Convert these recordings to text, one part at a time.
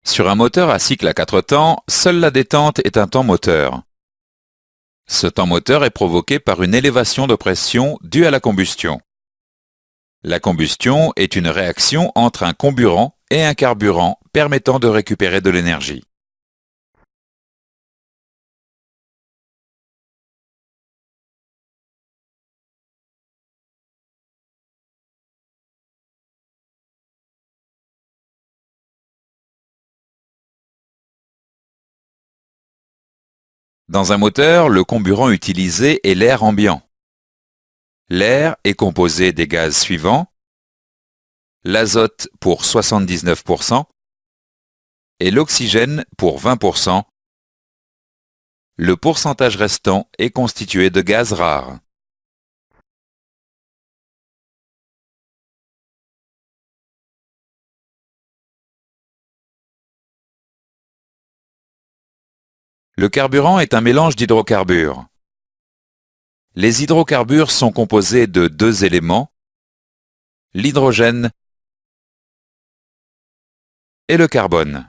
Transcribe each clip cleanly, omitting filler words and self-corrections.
Sur un moteur à cycle à 4 temps, seule la détente est un temps moteur. Ce temps moteur est provoqué par une élévation de pression due à la combustion. La combustion est une réaction entre un comburant et un carburant permettant de récupérer de l'énergie. Dans un moteur, le comburant utilisé est l'air ambiant. L'air est composé des gaz suivants: l'azote pour 79% et l'oxygène pour 20%. Le pourcentage restant est constitué de gaz rares. Le carburant est un mélange d'hydrocarbures. Les hydrocarbures sont composés de deux éléments, l'hydrogène et le carbone.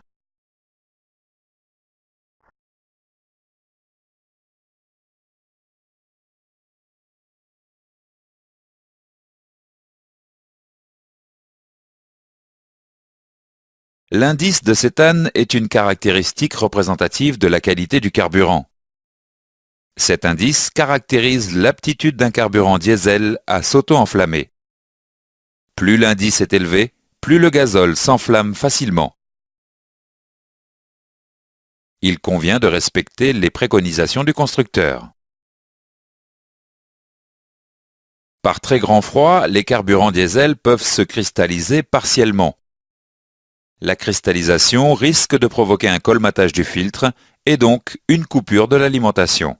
L'indice de cétane est une caractéristique représentative de la qualité du carburant. Cet indice caractérise l'aptitude d'un carburant diesel à s'auto-enflammer. Plus l'indice est élevé, plus le gazole s'enflamme facilement. Il convient de respecter les préconisations du constructeur. Par très grand froid, les carburants diesel peuvent se cristalliser partiellement. La cristallisation risque de provoquer un colmatage du filtre et donc une coupure de l'alimentation.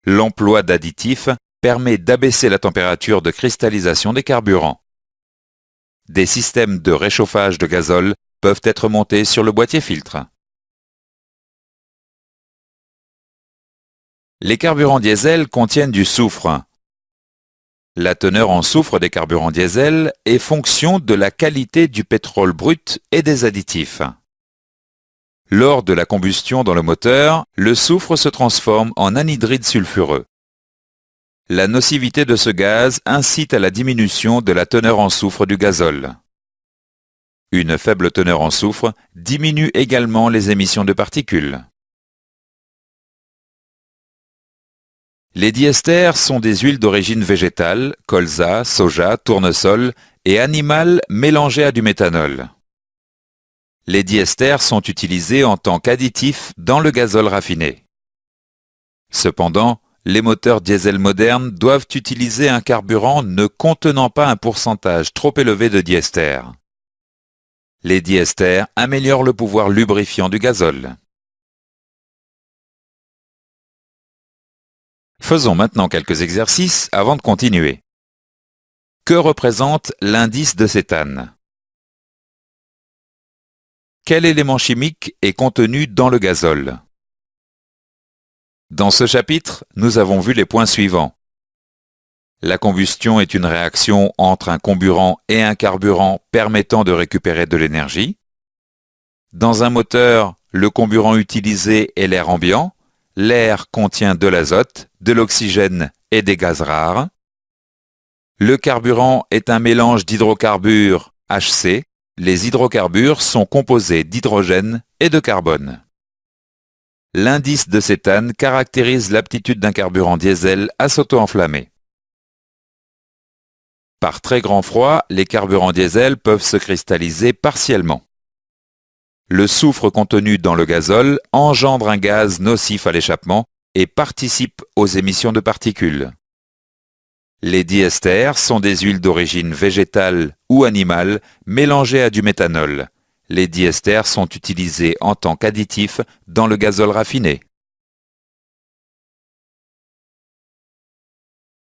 L'emploi d'additifs permet d'abaisser la température de cristallisation des carburants. Des systèmes de réchauffage de gazole peuvent être montés sur le boîtier filtre. Les carburants diesel contiennent du soufre. La teneur en soufre des carburants diesel est fonction de la qualité du pétrole brut et des additifs. Lors de la combustion dans le moteur, le soufre se transforme en anhydride sulfureux. La nocivité de ce gaz incite à la diminution de la teneur en soufre du gazole. Une faible teneur en soufre diminue également les émissions de particules. Les diesters sont des huiles d'origine végétale, colza, soja, tournesol et animale mélangées à du méthanol. Les diesters sont utilisés en tant qu'additifs dans le gazole raffiné. Cependant, les moteurs diesel modernes doivent utiliser un carburant ne contenant pas un pourcentage trop élevé de diester. Les diesters améliorent le pouvoir lubrifiant du gazole. Faisons maintenant quelques exercices avant de continuer. Que représente l'indice de cétane? Quel élément chimique est contenu dans le gazole? Dans ce chapitre, nous avons vu les points suivants. La combustion est une réaction entre un comburant et un carburant permettant de récupérer de l'énergie. Dans un moteur, le comburant utilisé est l'air ambiant. L'air contient de l'azote, de l'oxygène et des gaz rares. Le carburant est un mélange d'hydrocarbures HC. Les hydrocarbures sont composés d'hydrogène et de carbone. L'indice de cétane caractérise l'aptitude d'un carburant diesel à s'auto-enflammer. Par très grand froid, les carburants diesel peuvent se cristalliser partiellement. Le soufre contenu dans le gazole engendre un gaz nocif à l'échappement et participe aux émissions de particules. Les diesters sont des huiles d'origine végétale ou animale mélangées à du méthanol. Les diesters sont utilisés en tant qu'additifs dans le gazole raffiné.